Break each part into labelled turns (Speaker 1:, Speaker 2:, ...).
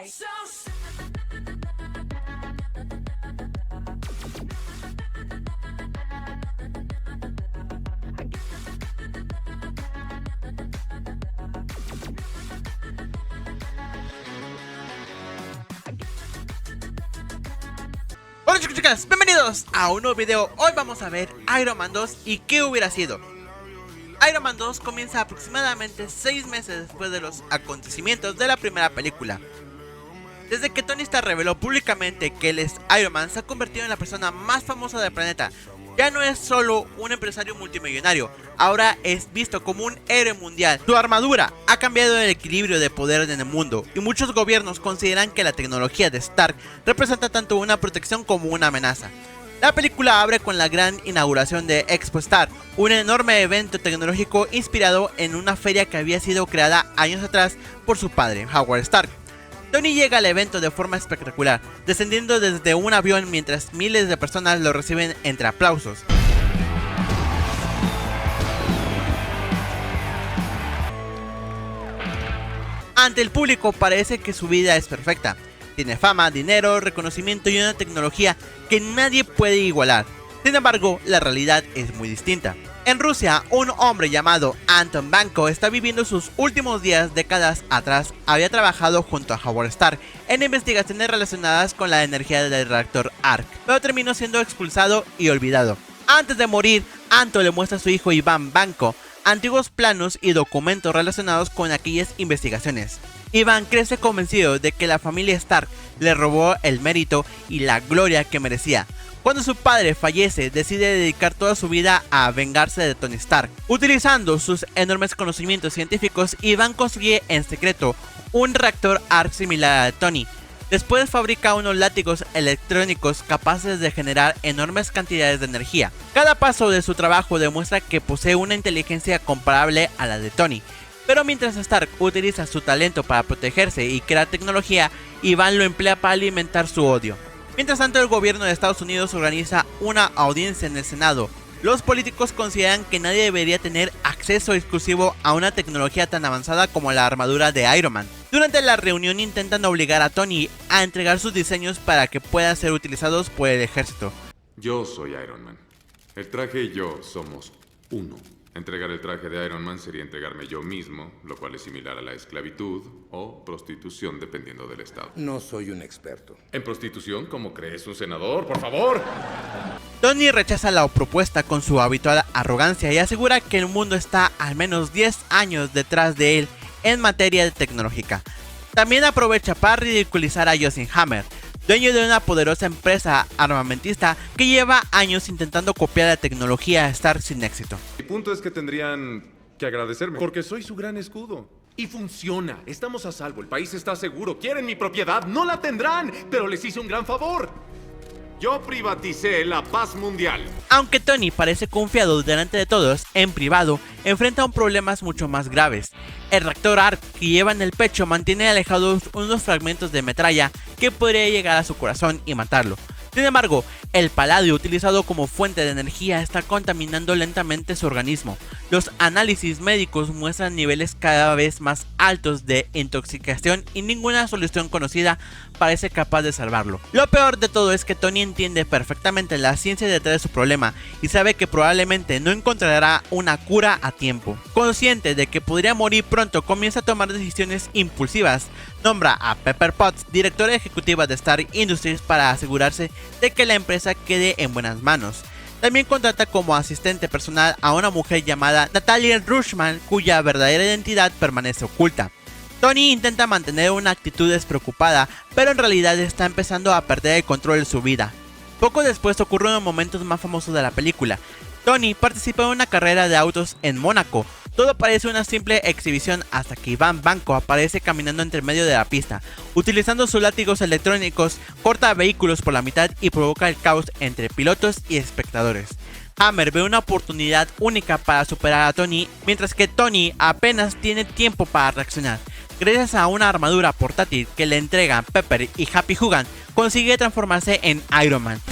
Speaker 1: Hola chicos y chicas, bienvenidos a un nuevo video. Hoy vamos a ver Iron Man 2 y qué hubiera sido. Iron Man 2 comienza aproximadamente 6 meses después de los acontecimientos de la primera película. Desde que Tony Stark reveló públicamente que él es Iron Man, se ha convertido en la persona más famosa del planeta. Ya no es solo un empresario multimillonario, ahora es visto como un héroe mundial. Su armadura ha cambiado el equilibrio de poder en el mundo, y muchos gobiernos consideran que la tecnología de Stark representa tanto una protección como una amenaza. La película abre con la gran inauguración de Expo Stark, un enorme evento tecnológico inspirado en una feria que había sido creada años atrás por su padre, Howard Stark. Tony llega al evento de forma espectacular, descendiendo desde un avión mientras miles de personas lo reciben entre aplausos. Ante el público parece que su vida es perfecta. Tiene fama, dinero, reconocimiento y una tecnología que nadie puede igualar. Sin embargo, la realidad es muy distinta. En Rusia, un hombre llamado Anton Vanko está viviendo sus últimos días. Décadas atrás había trabajado junto a Howard Stark en investigaciones relacionadas con la energía del reactor ARC, pero terminó siendo expulsado y olvidado. Antes de morir, Anton le muestra a su hijo Iván Vanko antiguos planos y documentos relacionados con aquellas investigaciones. Iván crece convencido de que la familia Stark le robó el mérito y la gloria que merecía. Cuando su padre fallece, decide dedicar toda su vida a vengarse de Tony Stark. Utilizando sus enormes conocimientos científicos, Iván consigue en secreto un reactor ARC similar al de Tony. Después fabrica unos látigos electrónicos capaces de generar enormes cantidades de energía. Cada paso de su trabajo demuestra que posee una inteligencia comparable a la de Tony. Pero mientras Stark utiliza su talento para protegerse y crear tecnología, Iván lo emplea para alimentar su odio. Mientras tanto, el gobierno de Estados Unidos organiza una audiencia en el Senado. Los políticos consideran que nadie debería tener acceso exclusivo a una tecnología tan avanzada como la armadura de Iron Man. Durante la reunión intentan obligar a Tony a entregar sus diseños para que puedan ser utilizados por el ejército.
Speaker 2: Yo soy Iron Man. El traje y yo somos uno. Entregar el traje de Iron Man sería entregarme yo mismo, lo cual es similar a la esclavitud o prostitución dependiendo del estado.
Speaker 3: No soy un experto.
Speaker 2: ¿En prostitución? ¿Cómo crees? ¿Un senador? ¡Por favor!
Speaker 1: Tony rechaza la propuesta con su habitual arrogancia y asegura que el mundo está al menos 10 años detrás de él en materia tecnológica. También aprovecha para ridiculizar a Justin Hammer, dueño de una poderosa empresa armamentista que lleva años intentando copiar la tecnología Stark sin éxito.
Speaker 2: Mi punto es que tendrían que agradecerme, porque soy su gran escudo.
Speaker 4: Y funciona. Estamos a salvo. El país está seguro. Quieren mi propiedad. No la tendrán. Pero les hice un gran favor. Yo privaticé la paz mundial.
Speaker 1: Aunque Tony parece confiado delante de todos, en privado enfrenta problemas mucho más graves. El reactor ARC que lleva en el pecho mantiene alejados unos fragmentos de metralla que podría llegar a su corazón y matarlo. Sin embargo, el paladio utilizado como fuente de energía está contaminando lentamente su organismo. Los análisis médicos muestran niveles cada vez más altos de intoxicación y ninguna solución conocida parece capaz de salvarlo. Lo peor de todo es que Tony entiende perfectamente la ciencia detrás de su problema y sabe que probablemente no encontrará una cura a tiempo. Consciente de que podría morir pronto, comienza a tomar decisiones impulsivas. Nombra a Pepper Potts, directora ejecutiva de Stark Industries, para asegurarse de que la empresa quede en buenas manos. También contrata como asistente personal a una mujer llamada Natalia Rushman, cuya verdadera identidad permanece oculta. Tony intenta mantener una actitud despreocupada, pero en realidad está empezando a perder el control de su vida. Poco después ocurre uno de los momentos más famosos de la película. Tony participa en una carrera de autos en Mónaco. Todo parece una simple exhibición hasta que Iván Vanko aparece caminando entre medio de la pista. Utilizando sus látigos electrónicos, corta vehículos por la mitad y provoca el caos entre pilotos y espectadores. Hammer ve una oportunidad única para superar a Tony, mientras que Tony apenas tiene tiempo para reaccionar. Gracias a una armadura portátil que le entregan Pepper y Happy Hogan, consigue transformarse en Iron Man.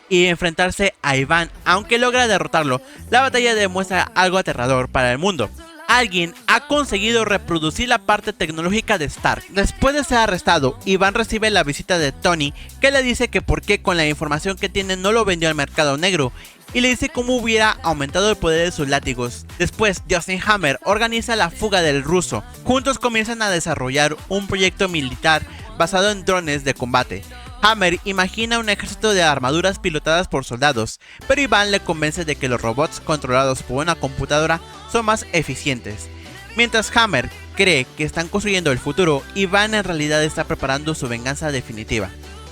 Speaker 1: y enfrentarse a Ivan. Aunque logra derrotarlo, la batalla demuestra algo aterrador para el mundo. Alguien ha conseguido reproducir la parte tecnológica de Stark. Después de ser arrestado, Ivan recibe la visita de Tony, que le dice que por qué con la información que tiene no lo vendió al mercado negro, y le dice cómo hubiera aumentado el poder de sus látigos. Después, Justin Hammer organiza la fuga del ruso. Juntos comienzan a desarrollar un proyecto militar basado en drones de combate. Hammer imagina un ejército de armaduras pilotadas por soldados, pero Ivan le convence de que los robots controlados por una computadora son más eficientes. Mientras Hammer cree que están construyendo el futuro, Ivan en realidad está preparando su venganza definitiva.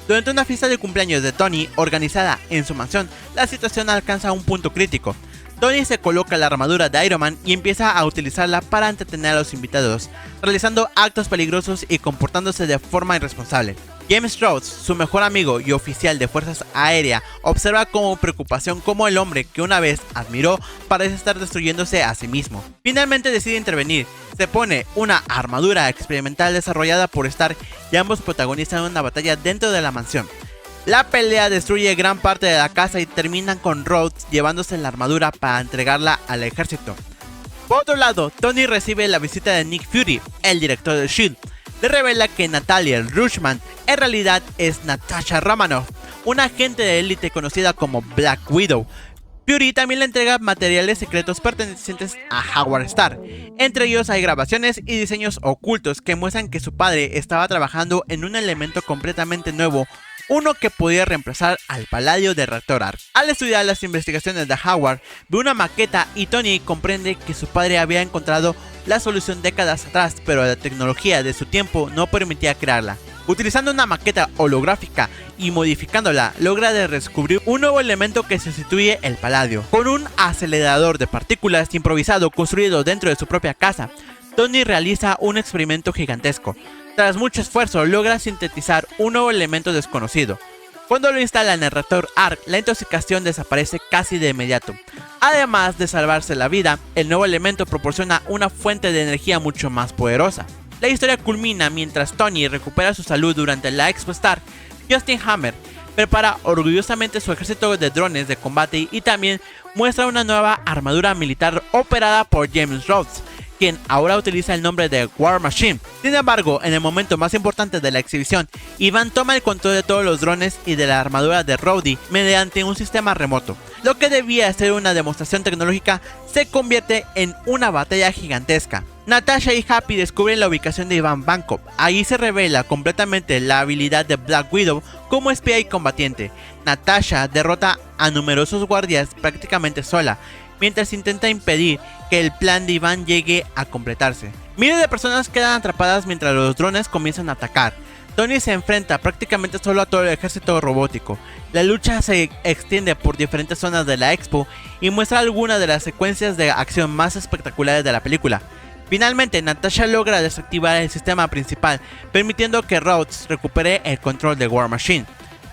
Speaker 1: Durante una fiesta de cumpleaños de Tony organizada en su mansión, la situación alcanza un punto crítico. Tony se coloca la armadura de Iron Man y empieza a utilizarla para entretener a los invitados, realizando actos peligrosos y comportándose de forma irresponsable. James Rhodes, su mejor amigo y oficial de Fuerzas Aéreas, observa con preocupación cómo el hombre que una vez admiró parece estar destruyéndose a sí mismo. Finalmente decide intervenir, se pone una armadura experimental desarrollada por Stark y ambos protagonizan una batalla dentro de la mansión. La pelea destruye gran parte de la casa y terminan con Rhodes llevándose la armadura para entregarla al ejército. Por otro lado, Tony recibe la visita de Nick Fury, el director de S.H.I.E.L.D. Le revela que Natalia Rushman en realidad es Natasha Romanoff, una agente de élite conocida como Black Widow. Fury también le entrega materiales secretos pertenecientes a Howard Stark. Entre ellos hay grabaciones y diseños ocultos que muestran que su padre estaba trabajando en un elemento completamente nuevo, uno que podía reemplazar al Paladio de Reactor Arc. Al estudiar las investigaciones de Howard, ve una maqueta y Tony comprende que su padre había encontrado la solución décadas atrás, pero la tecnología de su tiempo no permitía crearla. Utilizando una maqueta holográfica y modificándola, logra descubrir un nuevo elemento que sustituye el Paladio. Con un acelerador de partículas improvisado construido dentro de su propia casa, Tony realiza un experimento gigantesco. Tras mucho esfuerzo, logra sintetizar un nuevo elemento desconocido. Cuando lo instala en el reactor Arc, la intoxicación desaparece casi de inmediato. Además de salvarse la vida, el nuevo elemento proporciona una fuente de energía mucho más poderosa. La historia culmina mientras Tony recupera su salud durante la Expo Stark. Justin Hammer prepara orgullosamente su ejército de drones de combate y también muestra una nueva armadura militar operada por James Rhodes, quien ahora utiliza el nombre de War Machine. Sin embargo, en el momento más importante de la exhibición, Ivan toma el control de todos los drones y de la armadura de Rhodey mediante un sistema remoto. Lo que debía ser una demostración tecnológica se convierte en una batalla gigantesca. Natasha y Happy descubren la ubicación de Ivan Bankov. Allí se revela completamente la habilidad de Black Widow como espía y combatiente. Natasha derrota a numerosos guardias prácticamente sola, mientras intenta impedir que el plan de Ivan llegue a completarse. Miles de personas quedan atrapadas mientras los drones comienzan a atacar. Tony se enfrenta prácticamente solo a todo el ejército robótico. La lucha se extiende por diferentes zonas de la expo y muestra algunas de las secuencias de acción más espectaculares de la película. Finalmente, Natasha logra desactivar el sistema principal, permitiendo que Rhodes recupere el control de War Machine.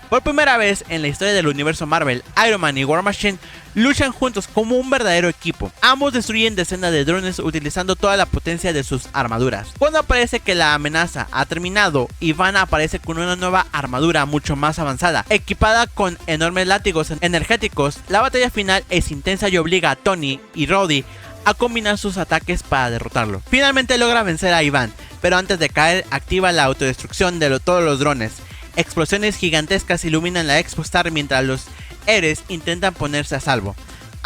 Speaker 1: Por primera vez en la historia del universo Marvel, Iron Man y War Machine luchan juntos como un verdadero equipo. Ambos destruyen decenas de drones utilizando toda la potencia de sus armaduras. Cuando parece que la amenaza ha terminado, Ivan aparece con una nueva armadura mucho más avanzada, equipada con enormes látigos energéticos. La batalla final es intensa y obliga a Tony y Rhodey a combinar sus ataques para derrotarlo. Finalmente logra vencer a Ivan, pero antes de caer activa la autodestrucción de todos los drones. Explosiones gigantescas iluminan la Expo Star mientras los héroes intentan ponerse a salvo.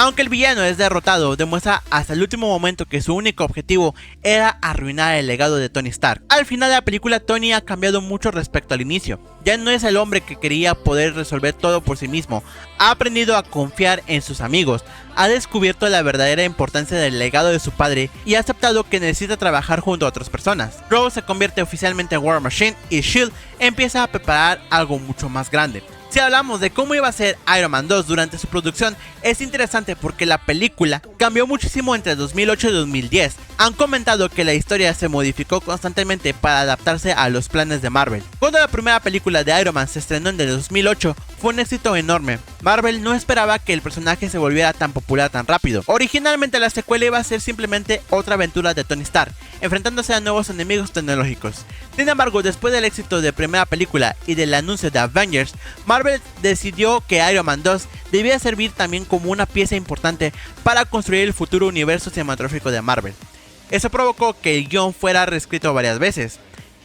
Speaker 1: Aunque el villano es derrotado, demuestra hasta el último momento que su único objetivo era arruinar el legado de Tony Stark. Al final de la película, Tony ha cambiado mucho respecto al inicio. Ya no es el hombre que quería poder resolver todo por sí mismo. Ha aprendido a confiar en sus amigos, ha descubierto la verdadera importancia del legado de su padre y ha aceptado que necesita trabajar junto a otras personas. Rhodes se convierte oficialmente en War Machine y S.H.I.E.L.D. empieza a preparar algo mucho más grande. Si hablamos de cómo iba a ser Iron Man 2 durante su producción, es interesante porque la película cambió muchísimo entre 2008 y 2010. Han comentado que la historia se modificó constantemente para adaptarse a los planes de Marvel. Cuando la primera película de Iron Man se estrenó en el 2008, fue un éxito enorme. Marvel no esperaba que el personaje se volviera tan popular tan rápido. Originalmente la secuela iba a ser simplemente otra aventura de Tony Stark, enfrentándose a nuevos enemigos tecnológicos. Sin embargo, después del éxito de primera película y del anuncio de Avengers, Marvel Marvel decidió que Iron Man 2 debía servir también como una pieza importante para construir el futuro universo cinematográfico de Marvel. Eso provocó que el guión fuera reescrito varias veces.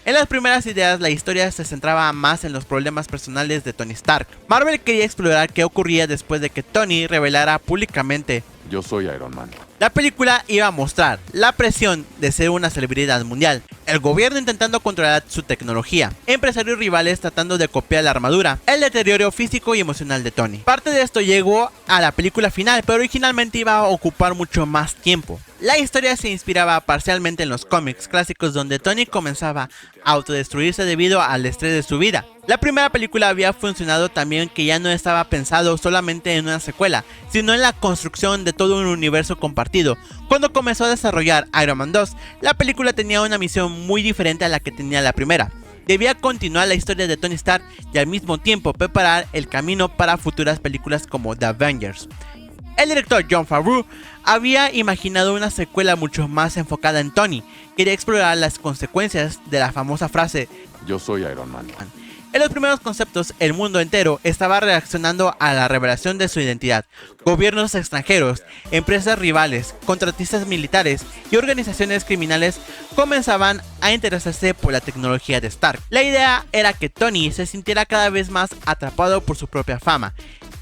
Speaker 1: En las primeras ideas, la historia se centraba más en los problemas personales de Tony Stark. Marvel quería explorar qué ocurría después de que Tony revelara públicamente:
Speaker 2: Yo soy Iron Man.
Speaker 1: La película iba a mostrar la presión de ser una celebridad mundial, el gobierno intentando controlar su tecnología, empresarios rivales tratando de copiar la armadura, el deterioro físico y emocional de Tony. Parte de esto llegó a la película final, pero originalmente iba a ocupar mucho más tiempo. La historia se inspiraba parcialmente en los cómics clásicos, donde Tony comenzaba a autodestruirse debido al estrés de su vida. La primera película había funcionado también que ya no estaba pensado solamente en una secuela, sino en la construcción de todo un universo compartido. Cuando comenzó a desarrollar Iron Man 2, la película tenía una misión muy diferente a la que tenía la primera. Debía continuar la historia de Tony Stark y al mismo tiempo preparar el camino para futuras películas como The Avengers. El director Jon Favreau había imaginado una secuela mucho más enfocada en Tony. Quería explorar las consecuencias de la famosa frase
Speaker 2: Yo soy Iron Man.
Speaker 1: En los primeros conceptos, el mundo entero estaba reaccionando a la revelación de su identidad. Gobiernos extranjeros, empresas rivales, contratistas militares y organizaciones criminales comenzaban a interesarse por la tecnología de Stark. La idea era que Tony se sintiera cada vez más atrapado por su propia fama.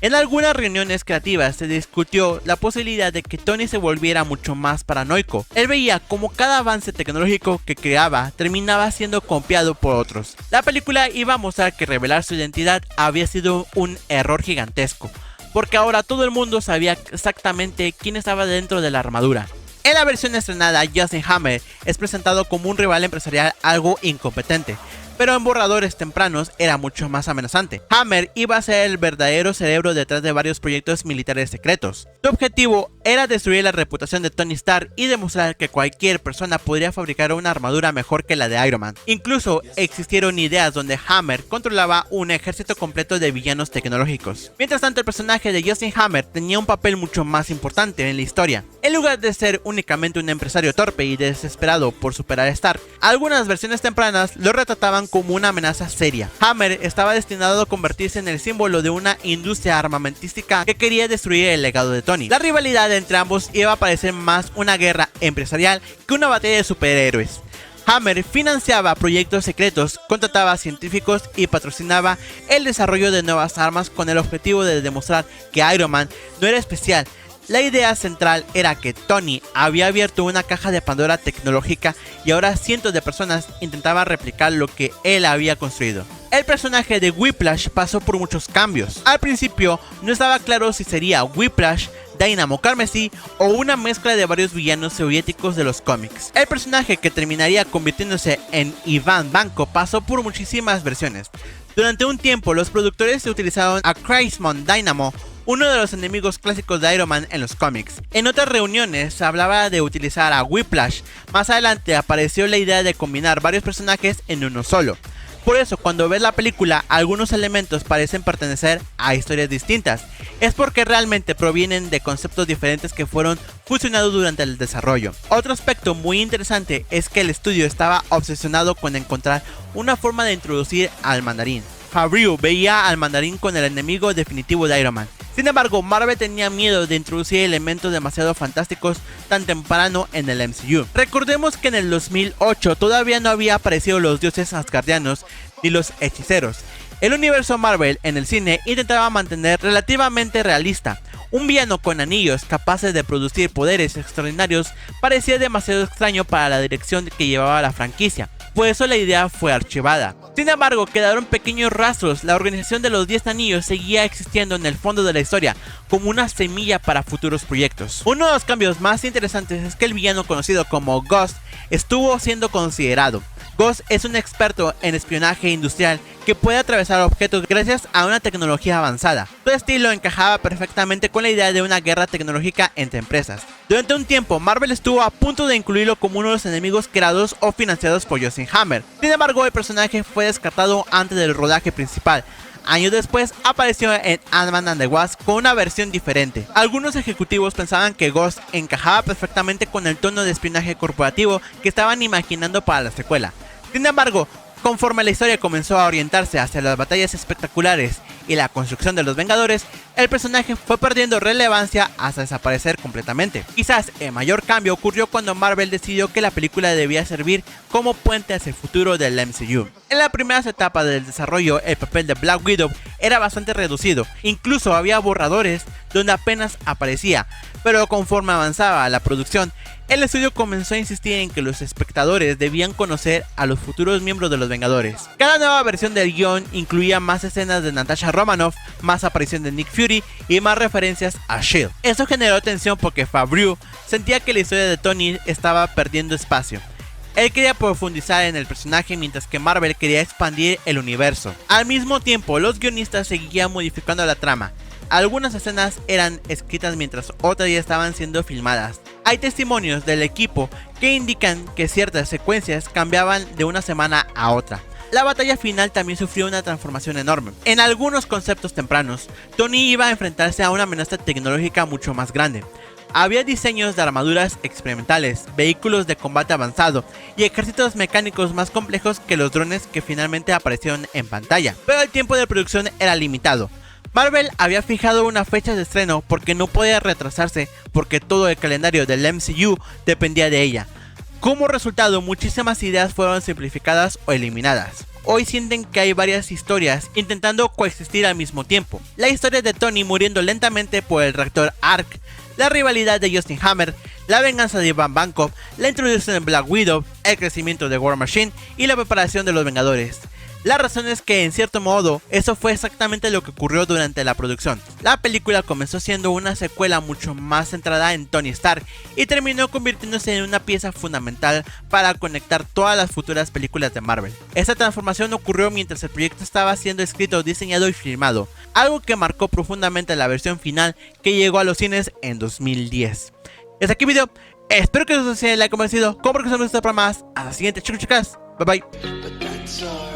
Speaker 1: En algunas reuniones creativas se discutió la posibilidad de que Tony se volviera mucho más paranoico. Él veía como cada avance tecnológico que creaba terminaba siendo copiado por otros. La película iba a mostrar que revelar su identidad había sido un error gigantesco, porque ahora todo el mundo sabía exactamente quién estaba dentro de la armadura. En la versión estrenada, Justin Hammer es presentado como un rival empresarial algo incompetente, pero en borradores tempranos era mucho más amenazante. Hammer iba a ser el verdadero cerebro detrás de varios proyectos militares secretos. Su objetivo era destruir la reputación de Tony Stark y demostrar que cualquier persona podría fabricar una armadura mejor que la de Iron Man. Incluso existieron ideas donde Hammer controlaba un ejército completo de villanos tecnológicos. Mientras tanto, el personaje de Justin Hammer tenía un papel mucho más importante en la historia. En lugar de ser únicamente un empresario torpe y desesperado por superar a Stark, algunas versiones tempranas lo retrataban como una amenaza seria. Hammer estaba destinado a convertirse en el símbolo de una industria armamentística que quería destruir el legado de Tony. La rivalidad entre ambos iba a parecer más una guerra empresarial que una batalla de superhéroes. Hammer financiaba proyectos secretos, contrataba científicos y patrocinaba el desarrollo de nuevas armas con el objetivo de demostrar que Iron Man no era especial. La idea central era que Tony había abierto una caja de Pandora tecnológica y ahora cientos de personas intentaban replicar lo que él había construido. El personaje de Whiplash pasó por muchos cambios. Al principio no estaba claro si sería Whiplash, Dynamo Carmesí o una mezcla de varios villanos soviéticos de los cómics. El personaje que terminaría convirtiéndose en Ivan Vanko pasó por muchísimas versiones. Durante un tiempo los productores utilizaron a Crimson Dynamo, uno de los enemigos clásicos de Iron Man en los cómics. En otras reuniones se hablaba de utilizar a Whiplash. Más adelante apareció la idea de combinar varios personajes en uno solo. Por eso, cuando ves la película, algunos elementos parecen pertenecer a historias distintas. Es porque realmente provienen de conceptos diferentes que fueron fusionados durante el desarrollo. Otro aspecto muy interesante es que el estudio estaba obsesionado con encontrar una forma de introducir al mandarín. Favreau veía al mandarín con el enemigo definitivo de Iron Man. Sin embargo, Marvel tenía miedo de introducir elementos demasiado fantásticos tan temprano en el MCU. Recordemos que en el 2008 todavía no había aparecido los dioses asgardianos ni los hechiceros. El universo Marvel en el cine intentaba mantener relativamente realista. Un villano con anillos capaces de producir poderes extraordinarios parecía demasiado extraño para la dirección que llevaba la franquicia. Por eso la idea fue archivada. Sin embargo, quedaron pequeños rastros. La organización de los 10 anillos seguía existiendo en el fondo de la historia, como una semilla para futuros proyectos. Uno de los cambios más interesantes es que el villano conocido como Ghost estuvo siendo considerado. Ghost es un experto en espionaje industrial que puede atravesar objetos gracias a una tecnología avanzada. Su estilo encajaba perfectamente con la idea de una guerra tecnológica entre empresas. Durante un tiempo, Marvel estuvo a punto de incluirlo como uno de los enemigos creados o financiados por Justin Hammer. Sin embargo, el personaje fue descartado antes del rodaje principal. Años después apareció en Ant-Man and the Wasp con una versión diferente. Algunos ejecutivos pensaban que Ghost encajaba perfectamente con el tono de espionaje corporativo que estaban imaginando para la secuela. Sin embargo, conforme la historia comenzó a orientarse hacia las batallas espectaculares y la construcción de los Vengadores, el personaje fue perdiendo relevancia hasta desaparecer completamente. Quizás el mayor cambio ocurrió cuando Marvel decidió que la película debía servir como puente hacia el futuro del MCU. En las primeras etapas del desarrollo, el papel de Black Widow era bastante reducido, incluso había borradores donde apenas aparecía, pero conforme avanzaba la producción, el estudio comenzó a insistir en que los espectadores debían conocer a los futuros miembros de los Vengadores. Cada nueva versión del guión incluía más escenas de Natasha Romanoff, más aparición de Nick Fury y más referencias a S.H.I.E.L.D. Eso generó tensión porque Favreau sentía que la historia de Tony estaba perdiendo espacio. Él quería profundizar en el personaje mientras que Marvel quería expandir el universo. Al mismo tiempo, los guionistas seguían modificando la trama. Algunas escenas eran escritas mientras otras ya estaban siendo filmadas. Hay testimonios del equipo que indican que ciertas secuencias cambiaban de una semana a otra. La batalla final también sufrió una transformación enorme. En algunos conceptos tempranos, Tony iba a enfrentarse a una amenaza tecnológica mucho más grande. Había diseños de armaduras experimentales, vehículos de combate avanzado y ejércitos mecánicos más complejos que los drones que finalmente aparecieron en pantalla. Pero el tiempo de producción era limitado. Marvel había fijado una fecha de estreno porque no podía retrasarse porque todo el calendario del MCU dependía de ella. Como resultado, muchísimas ideas fueron simplificadas o eliminadas. Hoy sienten que hay varias historias intentando coexistir al mismo tiempo. La historia de Tony muriendo lentamente por el reactor Arc, la rivalidad de Justin Hammer, la venganza de Ivan Vanko, la introducción de Black Widow, el crecimiento de War Machine y la preparación de los Vengadores. La razón es que en cierto modo eso fue exactamente lo que ocurrió durante la producción. La película comenzó siendo una secuela mucho más centrada en Tony Stark y terminó convirtiéndose en una pieza fundamental para conectar todas las futuras películas de Marvel. Esta transformación ocurrió mientras el proyecto estaba siendo escrito, diseñado y filmado, algo que marcó profundamente la versión final que llegó a los cines en 2010. Hasta aquí el video, espero que os haya convencido, como que se nos para más. Hasta la siguiente, chicos, chicas, bye bye.